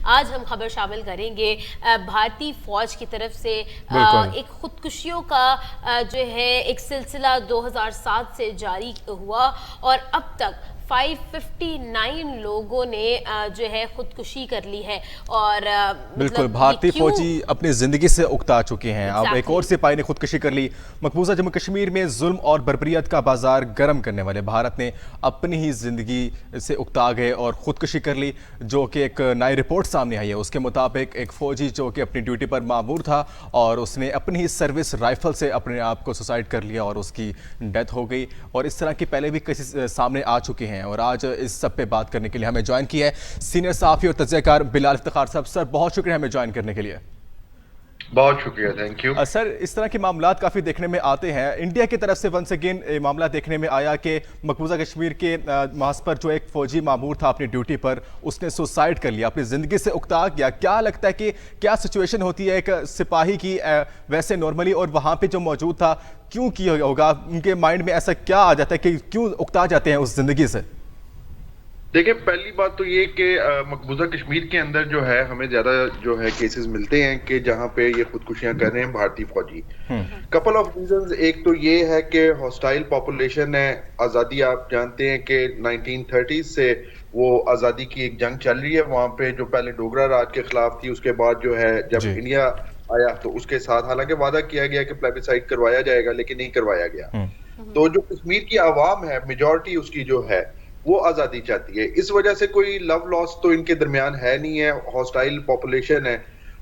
आज हम खबर शामिल करेंगे भारतीय फौज की तरफ से एक खुदकुशियों का जो है एक सिलसिला 2007 से जारी हुआ और अब तक 559 लोगों ने जो है खुदकुशी कर ली है। और बिल्कुल भारतीय फौजी अपनी जिंदगी से उकता चुके हैं। अब एक और सिपाही ने खुदकुशी कर ली। मकबूजा जम्मू कश्मीर में जुल्म और बर्बरियत का बाजार गर्म करने वाले भारत ने अपनी ही जिंदगी से उकता गए और खुदकुशी कर ली, जो कि एक नई रिपोर्ट सामने आई है। उसके मुताबिक एक फौजी जो कि अपनी ड्यूटी पर मामूर था और उसने अपनी ही सर्विस राइफल से अपने आप को सुसाइड कर लिया और उसकी डेथ हो गई। और इस तरह की पहले भी केसेस सामने आ चुके हैं। और आज इस सब पे बात करने के लिए हमें ज्वाइन किया है सीनियर सहाफ़ी और तजज़ियाकार बिलाल इफ्तिखार साहब। सर बहुत शुक्रिया हमें ज्वाइन करने के लिए। बहुत शुक्रिया, थैंक यू। सर इस तरह के मामलात काफ़ी देखने में आते हैं। इंडिया की तरफ से वंस अगेन मामला देखने में आया कि मकबूजा कश्मीर के महज पर जो एक फ़ौजी मामूर था अपनी ड्यूटी पर, उसने सुसाइड कर लिया, अपनी ज़िंदगी से उकता गया। क्या लगता है कि क्या सिचुएशन होती है एक सिपाही की वैसे नॉर्मली, और वहाँ पर जो मौजूद था क्यों किया होगा? उनके माइंड में ऐसा क्या आ जाता है कि क्यों उकता जाते हैं उस ज़िंदगी से? देखिए, पहली बात तो ये कि मकबूजा कश्मीर के अंदर जो है हमें ज्यादा जो है केसेस मिलते हैं कि जहां पे ये खुदकुशियां कर रहे हैं भारतीय फौजी। Couple of reasons. एक तो ये है कि हॉस्टाइल पॉपुलेशन है। आजादी आप जानते हैं कि 1930 से वो आजादी की एक जंग चल रही है वहां पे, जो पहले डोगरा राज के खिलाफ थी। उसके बाद जो है जब इंडिया आया तो उसके साथ हालांकि वादा किया गया कि प्लेबिसाइड करवाया जाएगा, लेकिन नहीं करवाया गया। तो जो कश्मीर की आवाम है, मेजॉरिटी उसकी जो है वो आजादी चाहती है। इस वजह से कोई लव लॉस तो इनके दरमियान है नहीं है। हॉस्टाइल पॉपुलेशन है।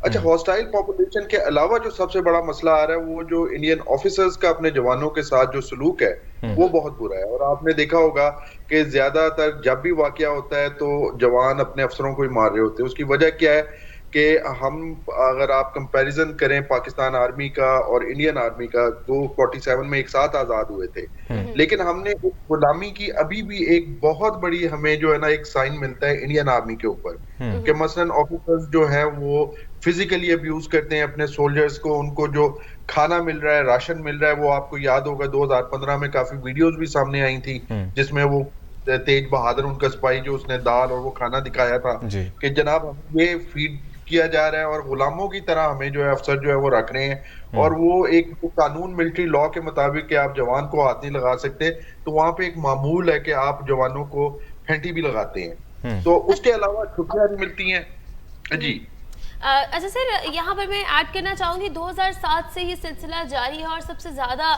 अच्छा, हॉस्टाइल पॉपुलेशन के अलावा जो सबसे बड़ा मसला आ रहा है वो जो इंडियन ऑफिसर्स का अपने जवानों के साथ जो सलूक है वो बहुत बुरा है। और आपने देखा होगा कि ज्यादातर जब भी वाकया होता है तो जवान अपने अफसरों को ही मार रहे होते हैं। उसकी वजह क्या है कि हम अगर आप कंपैरिजन करें पाकिस्तान आर्मी का और इंडियन आर्मी का, वो 47 में एक साथ आजाद हुए थे, लेकिन हमने गुलामी की अभी भी एक बहुत बड़ी हमें जो है ना एक साइन मिलता है इंडियन आर्मी के ऊपर कि मसलन ऑफिसर्स जो हैं वो फिजिकली अब्यूज करते हैं अपने सोल्जर्स को। उनको जो खाना मिल रहा है, राशन मिल रहा है, वो आपको याद होगा 2015 में काफी वीडियोस भी सामने आई थी जिसमें वो तेज बहादुर उनका सिपाही जो उसने दाल और वो खाना दिखाया था कि जनाब हम ये फीड किया जा रहा है और गुलामों की तरह हमें जो है अफसर जो है वो रख रहे हैं। और वो एक कानून मिलिट्री लॉ के मुताबिक कि आप जवान को हाथ नहीं लगा सकते, तो वहां पे एक मामूल है कि आप जवानों को फेंटी भी लगाते हैं। तो उसके अलावा छुट्टियां भी मिलती हैं जी। अच्छा सर, यहाँ पर मैं ऐड करना चाहूँगी 2007 से ये सिलसिला जारी है और सबसे ज़्यादा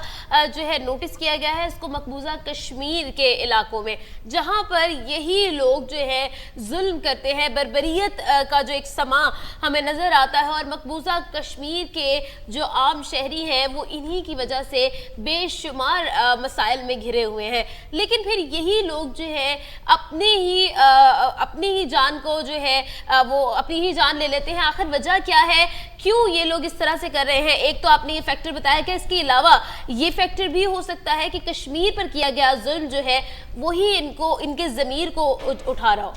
जो है नोटिस किया गया है इसको मकबूजा कश्मीर के इलाकों में, जहाँ पर यही लोग जो है जुल्म करते हैं। बर्बरियत का जो एक समा हमें नज़र आता है और मकबूजा कश्मीर के जो आम शहरी हैं वो इन्हीं की वजह से बेशुमार मसाइल में घिरे हुए हैं। लेकिन फिर यही लोग जो है अपनी ही जान को जो है वो अपनी ही जान ले लेते हैं। आखिर वजह क्या है, क्यों ये लोग इस तरह से कर रहे हैं? एक तो आपने ये फैक्टर बताया कि इसके अलावा ये फैक्टर भी हो सकता है कि कश्मीर पर किया गया जुल्म जो है वही इनके ज़मीर को उठा रहा हो।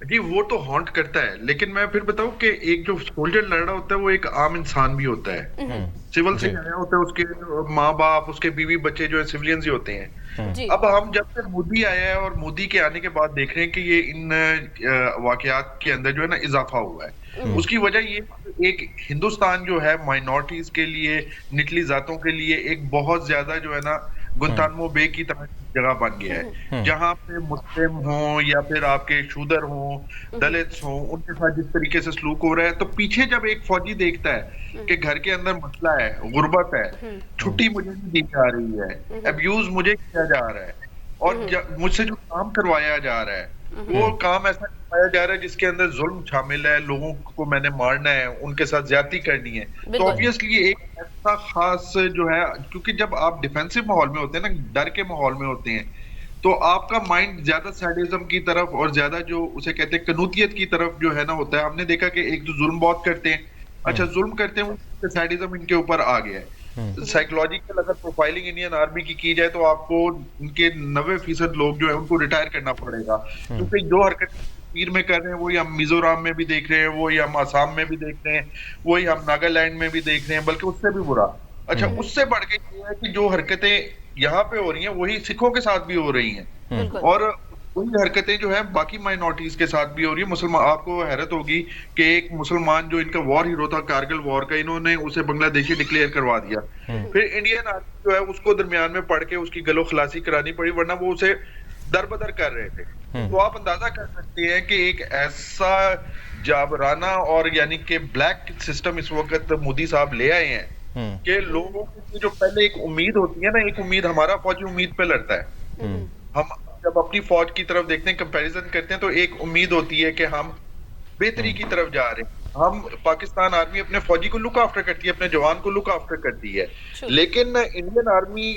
जी, वो तो हॉन्ट करता है, लेकिन मैं फिर बताऊं कि एक जो सोल्जर लड़ रहा होता है वो एक आम इंसान भी होता है। सिविल से आया होता है, उसके माँ बाप, उसके बीवी बच्चे जो है सिविलियंस ही होते हैं। अब हम जब से मोदी आया है और मोदी के आने के बाद देख रहे हैं कि ये इन वाकयात के अंदर जो है ना इजाफा हुआ है। उसकी वजह ये एक हिंदुस्तान जो है माइनॉरिटीज के लिए, निचली जातों के लिए एक बहुत ज्यादा जो है ना गुंतानमो बे की तरह जगह बन गया है, जहाँ पे मुस्लिम हों या फिर आपके शूदर हों, दलित हों, उनके साथ जिस तरीके से सलूक हो रहा है। तो पीछे जब एक फौजी देखता है कि घर के अंदर मसला है, गुर्बत है, छुट्टी मुझे नहीं दी जा रही है, अब्यूज मुझे किया जा रहा है और मुझसे जो काम करवाया जा रहा है वो काम ऐसा करवाया जा रहा है जिसके अंदर जुल्म शामिल है, लोगों को मैंने मारना है, उनके साथ ज्यादती करनी है। तो ऑब्वियसली एक ऐसा खास जो है, क्योंकि जब आप डिफेंसिव माहौल में होते हैं ना, डर के माहौल में होते हैं, तो आपका माइंड ज्यादा सैडिज्म की तरफ और ज्यादा जो उसे कहते हैं कनूतियत की तरफ जो है ना होता है। हमने देखा कि एक तो जुल्म बहुत करते हैं, अच्छा जुल्म करते हैं, सैडिज्म इनके ऊपर आ गया है। साइकोलॉजिकल अगर प्रोफाइलिंग इंडियन आर्मी की जाए तो आपको उनके 90% लोग जो है उनको रिटायर करना पड़ेगा, क्योंकि जो हरकत कश्मीर में कर रहे हैं वही हम मिजोरम में भी देख रहे हैं, वही हम आसाम में भी देख रहे हैं, वही हम नागालैंड में भी देख रहे हैं, बल्कि उससे भी बुरा। अच्छा, उससे बढ़ के ये है कि जो हरकतें यहाँ पे हो रही हैं वही सिखों के साथ भी हो रही हैं। और वही हरकतें जो है बाकी माइनॉरिटीज के साथ भी हो रही है। मुसलमान, आपको हैरत होगी कि एक मुसलमान जो इनका वॉर हीरो था कारगिल वॉर का, इन्होंने उसे बांग्लादेशी डिक्लेयर करवा दिया। फिर इंडियन आर्मी जो है उसको दरमियान में पढ़ के उसकी गलो खलासी करानी पड़ी, वरना वो उसे दरबदर कर रहे थे। तो आप अंदाजा कर सकते हैं कि एक ऐसा जाबराना और यानी कि ब्लैक सिस्टम इस वक्त मोदी साहब ले आए हैं कि लोगों की जो पहले एक उम्मीद होती है ना, एक उम्मीद, हमारा फौजी उम्मीद पे लड़ता है। हम जब अपनी फौज की तरफ देखते हैं, कंपैरिजन करते हैं, तो एक उम्मीद होती है कि हम बेहतरी की तरफ जा रहे हैं। हम पाकिस्तान आर्मी अपने फौजी को लुक आफ्टर करती है, अपने जवान को लुक आफ्टर करती है। लेकिन इंडियन आर्मी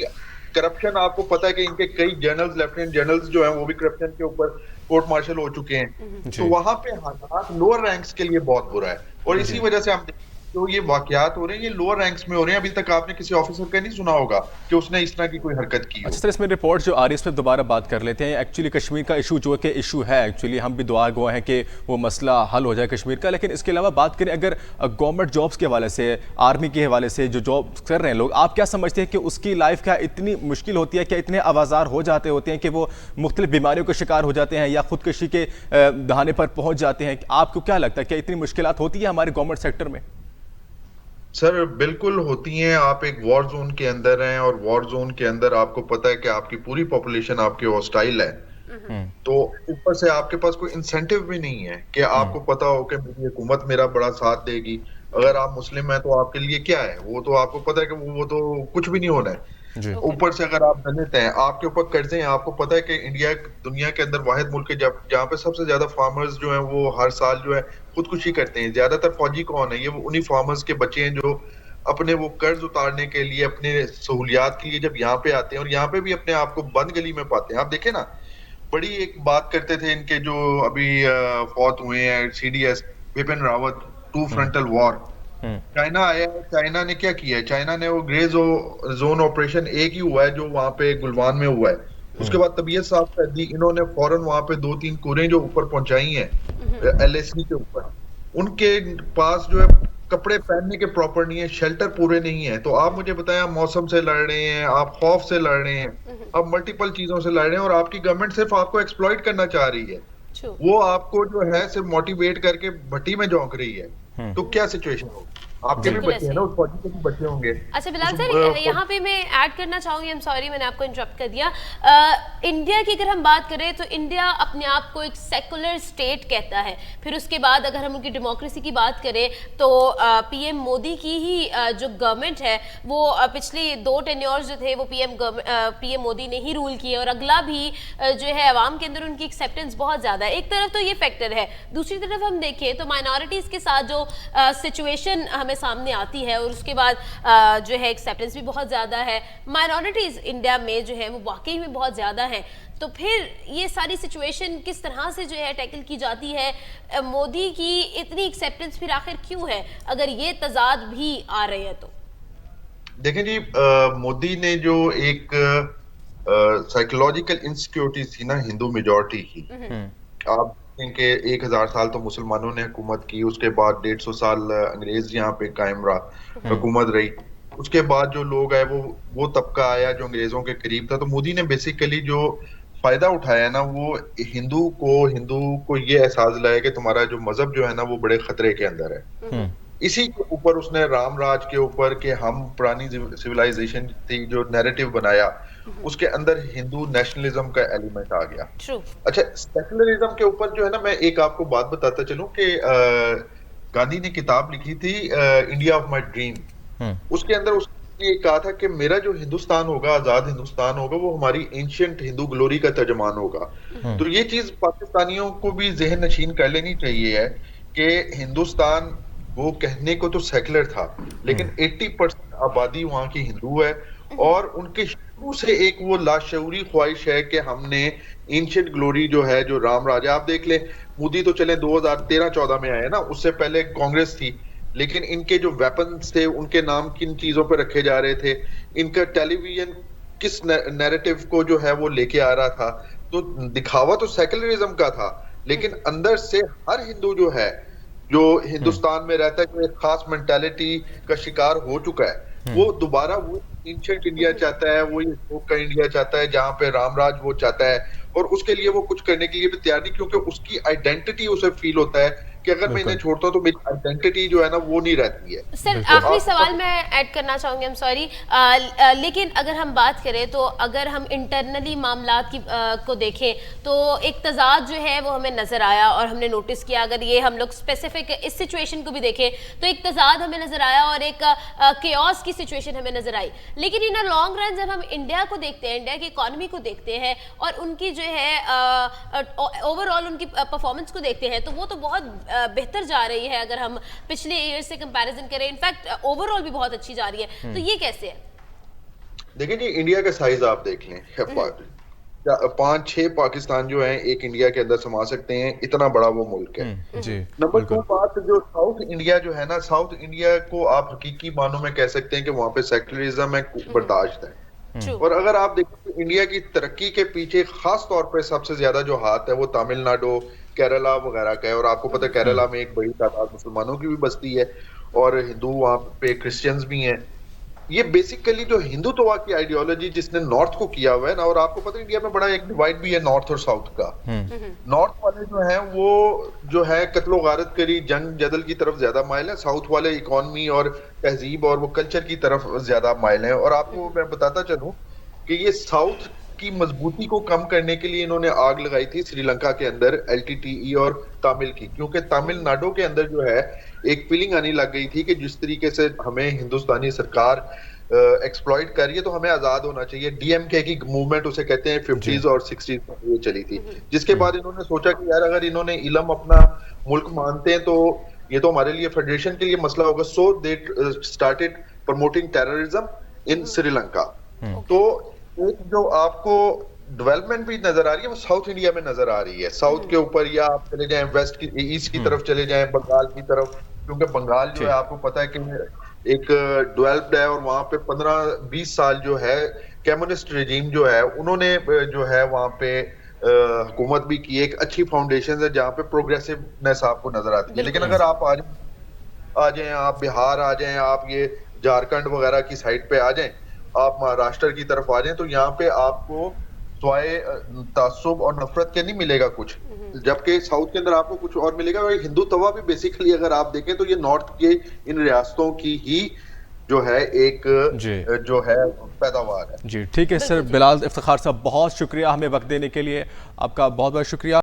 करप्शन, आपको पता है कि इनके कई जनरल्स, लेफ्टिनेंट जनरल्स जो हैं वो भी करप्शन के ऊपर कोर्ट मार्शल हो चुके हैं। तो वहां पे हालात लोअर रैंक्स के लिए बहुत बुरा है, और इसी वजह से हम जो ये वाकयात हो रहे हैं ये लोअर रैंक्स में हो रहे हैं। अभी तक आपने किसी ऑफिसर का नहीं सुना होगा कि उसने इस तरह की कोई हरकत की हो। अच्छा सर, इसमें रिपोर्ट जो आ रही है इस पर दोबारा बात कर लेते हैं। एक्चुअली कश्मीर का इशू जो कि इशू है, एक्चुअली हम भी दुआ गो हैं कि वो मसला हल हो जाए कश्मीर का। लेकिन इसके अलावा बात करें अगर गवर्नमेंट जॉब्स के हवाले से, आर्मी के हवाले से जो जॉब कर रहे हैं लोग, आप क्या समझते हैं कि उसकी लाइफ क्या इतनी मुश्किल होती है, क्या इतने आवाज़ार हो जाते होते हैं कि वो मुख्तलिफ बीमारियों का शिकार हो जाते हैं या खुदकशी के दहाने पर पहुँच जाते हैं? आपको क्या लगता है, क्या इतनी मुश्किलात होती है हमारे गवर्नमेंट सेक्टर में? सर बिल्कुल होती हैं। आप एक वॉर जोन के अंदर हैं, और वॉर जोन के अंदर आपको पता है कि आपकी पूरी पॉपुलेशन आपके हॉस्टाइल है। तो ऊपर से आपके पास कोई इंसेंटिव भी नहीं है कि आपको पता हो कि मेरी हुकूमत मेरा बड़ा साथ देगी। अगर आप मुस्लिम हैं तो आपके लिए क्या है, वो तो आपको पता है कि वो तो कुछ भी नहीं होना है। ऊपर से अगर आप दलित हैं, आपके ऊपर कर्जे हैं। आपको पता है कि इंडिया दुनिया के अंदर वाहिद मुल्क है जहाँ पे सबसे ज्यादा फार्मर्स जो हैं वो हर साल जो है खुदकुशी करते हैं। ज्यादातर फौजी कौन है, ये वो उन्हीं फार्मर्स के बच्चे हैं जो अपने वो कर्ज उतारने के लिए, अपने सहूलियात के लिए जब यहाँ पे आते हैं, और यहाँ पे भी अपने आप को बंद गली में पाते हैं। आप देखें ना, बड़ी एक बात करते थे इनके जो अभी फौत हुए हैं CDS Bipin Rawat, 2 frontal war. China आया है, चाइना ने क्या किया है? चाइना ने वो ग्रे जोन ऑपरेशन एक ही हुआ है जो वहां पे गुलवान में हुआ है। उसके बाद तबीयत साफ कर दी इन्होंने, फौरन वहां पे 2-3 कुरें जो ऊपर पहुंचाई हैं LAC के ऊपर। उनके पास जो है कपड़े पहनने के प्रॉपर नहीं है, शेल्टर पूरे नहीं है। तो आप मुझे बताएं, आप मौसम से लड़ रहे हैं, आप खौफ से लड़ रहे हैं, आप मल्टीपल चीजों से लड़ रहे हैं, और आपकी गवर्नमेंट सिर्फ आपको एक्सप्लॉइट करना चाह रही है। वो आपको जो है सिर्फ मोटिवेट करके भट्टी में झोंक रही है। तो क्या सिचुएशन होगी? आपके भी बच्चे हैं ना, उस फौजी के भी बच्चे होंगे। अच्छा बिलाल सर, यहाँ पे मैं ऐड करना चाहूंगी, आई एम सॉरी मैंने आपको इंटरप्ट कर दिया। इंडिया की अगर हम बात करें तो इंडिया अपने आप को एक सेकुलर स्टेट कहता है। फिर उसके बाद अगर हम उनकी डेमोक्रेसी की बात करें तो PM मोदी की ही जो गवर्नमेंट है वो पिछले 2 टेन्योर्स जो थे वो PM मोदी ने ही रूल किए, और अगला भी जो है अवाम के अंदर उनकी एक्सेप्टेंस बहुत ज्यादा है। एक तरफ तो ये फैक्टर है, दूसरी तरफ हम देखें तो माइनॉरिटीज के साथ जो सिचुएशन हमें सामने आती है, और उसके बाद जो है एक्सेप्टेंस भी बहुत ज्यादा है। माइनॉरिटीज इंडिया में जो है वो वाकई में बहुत ज्यादा है। तो फिर ये सारी सिचुएशन किस तरह से जो है टैकल की जाती है? मोदी की इतनी एक्सेप्टेंस फिर आखिर क्यों है, अगर ये तजाद भी आ रहे हैं तो? देखें जी, मोदी ने जो एक साइकोलॉजिकल इनसिक्योरिटी थी ना हिंदू मेजॉरिटी की, आप के 1000 साल तो मुसलमानों ने हुकूमत की, उसके बाद 150 साल अंग्रेज यहाँ पे कायम रहा, हुकूमत रही। उसके बाद जो लोग आए वो तबका आया जो अंग्रेजों के करीब था। तो मोदी ने बेसिकली जो फायदा उठाया ना, वो हिंदू को ये एहसास दिलाया कि तुम्हारा जो मजहब जो है ना वो बड़े खतरे के अंदर है। इसी के ऊपर उसने राम राज के ऊपर कि हम पुरानी सिविलाइजेशन थी जो नैरेटिव बनाया, उसके अंदर हिंदू नेशनलिज्म का एलिमेंट आ गया। अच्छा, सेकुलरिज्म के ऊपर जो है ना, मैं एक आपको बात बताता चलूं कि गांधी ने किताब लिखी थी इंडिया ऑफ माय ड्रीम। उसके अंदर उसने ये कहा था कि मेरा जो हिंदुस्तान होगा, आजाद हिंदुस्तान होगा, वो हमारी एंशिएंट हिंदू ग्लोरी का तर्जमान होगा। तो ये चीज पाकिस्तानियों को भी जहन नशीन कर लेनी चाहिए है कि हिंदुस्तान वो कहने को तो सेकुलर था, लेकिन 80% आबादी वहां की हिंदू है, और उनके शुरू से एक वो लाशऊरी ख्वाहिश है कि हमने एंशिएंट ग्लोरी जो है, जो राम राजा, आप देख ले, मोदी तो चले 2013-14 में आए ना, उससे पहले कांग्रेस थी, लेकिन इनके जो वेपन्स थे उनके नाम किन चीजों पे रखे जा रहे थे, इनका टेलीविजन किस नैरेटिव को जो है वो लेके आ रहा था। तो दिखावा तो सेकुलरिज्म का था, लेकिन अंदर से हर हिंदू जो है, जो हिंदुस्तान में रहता है, जो एक खास मेंटालिटी का शिकार हो चुका है, वो दोबारा वो एंशिएंट इंडिया चाहता है, वो ये का इंडिया चाहता है जहां पे रामराज वो चाहता है। और उसके लिए वो कुछ करने के लिए भी तैयार नहीं, क्योंकि उसकी आइडेंटिटी उसे फील होता है कि अगर मैं इन्हें छोड़ता हूं तो मेरी आइडेंटिटी जो है ना वो नहीं रहती है। सर आखिरी सवाल मैं ऐड करना चाहूंगी, आई एम सॉरी, लेकिन अगर हम बात करें तो अगर हम इंटरनली मामलात की को देखें तो एक तजाद जो है वो हमें नजर आया और हमने नोटिस किया। अगर ये हम लोग स्पेसिफिक इस सिचुएशन को भी देखें तो एक तजाद हमें नजर आया और एक केओस की सिचुएशन हमें नजर आई। लेकिन इन लॉन्ग रन जब हम इंडिया को देखते हैं, इंडिया की इकोनॉमी को देखते हैं और उनकी जो है ओवरऑल उनकी परफॉर्मेंस को देखते हैं तो वो तो बहुत बेहतर जा रही है अगर हम पिछले ईयर से कंपैरिजन करें। इनफैक्ट ओवरऑल भी बहुत अच्छी जा रही है। तो ये कैसे है? देखिए जी, इंडिया का साइज आप देख लें, 5-6 पाकिस्तान जो है एक इंडिया के अंदर समा सकते हैं, इतना बड़ा वो मुल्क है। जी, नंबर 2 बात, जो साउथ इंडिया जो है ना, साउथ इंडिया को आप हकीकी मानों में कह सकते हैं कि वहां पे सेक्युलरिज्म है, बर्दाश्त है। और अगर आप देखें तो इंडिया की तरक्की के पीछे खास तौर पे सबसे ज्यादा जो हाथ है वो तमिलनाडु, केरला वगैरह का है। और आपको पता है केरला में एक बड़ी तादाद मुसलमानों की भी बस्ती है और हिंदू वहां पे क्रिश्चियंस भी हैं। ये बेसिकली जो हिंदुत्व की आइडियोलॉजी जिसने नॉर्थ को किया हुआ है ना, और आपको पता है इंडिया में बड़ा एक डिवाइड भी है नॉर्थ और साउथ का। नॉर्थ वाले जो है वो जो है कत्लो गारत करी जंग जदल की तरफ ज्यादा माइल है, साउथ वाले इकोनॉमी और तहजीब और वो कल्चर की तरफ ज्यादा माइल है। और आपको मैं बताता चलूं कि ये साउथ की मजबूती को कम करने के लिए इन्होंने आग लगाई थी श्रीलंका के अंदर LTTE और तमिल की, क्योंकि तमिलनाडु के अंदर जो है एक फीलिंग आने लग गई थी कि जिस तरीके से हमें हिंदुस्तानी सरकार एक्सप्लॉइट कर रही है तो हमें आजाद होना चाहिए। DMK की मूवमेंट उसे कहते हैं 50s और 60s में ये चली थी, जिसके बाद इन्होंने सोचा कि यार अगर इन्होंने इलम अपना मुल्क मानते हैं तो ये तो हमारे लिए फेडरेशन के लिए मसला होगा। So they started promoting terrorism in Sri Lanka. तो एक जो आपको डेवलपमेंट भी नजर आ रही है वो साउथ इंडिया में नजर आ रही है। साउथ के ऊपर या आप चले जाएं वेस्ट की ईस्ट की तरफ चले जाएं, बंगाल की तरफ, क्योंकि बंगाल जो है आपको पता है कि एक डेवलप्ड है और वहां पे 15-20 साल जो है कम्युनिस्ट रेजिम जो है उन्होंने जो है वहां पे हुकूमत भी की, एक अच्छी फाउंडेशन है जहाँ पे प्रोग्रेसिवनेस आपको नजर आती है। लेकिन अगर आप आ जाएं, आप बिहार आ जाएं, आप ये झारखंड वगैरह की साइड पे आ जाएं, आप महाराष्ट्र की तरफ आ जाएं, तो यहाँ पे आपको स्वाय तासुब और नफरत के नहीं मिलेगा कुछ, जबकि साउथ के अंदर आपको कुछ और मिलेगा। और हिंदुत्व भी बेसिकली अगर आप देखें तो ये नॉर्थ के इन रियासतों की ही जो है एक जो है पैदावार है। जी ठीक है सर, बिलाल इफ्तिखार साहब बहुत शुक्रिया हमें वक्त देने के लिए, आपका बहुत बहुत शुक्रिया।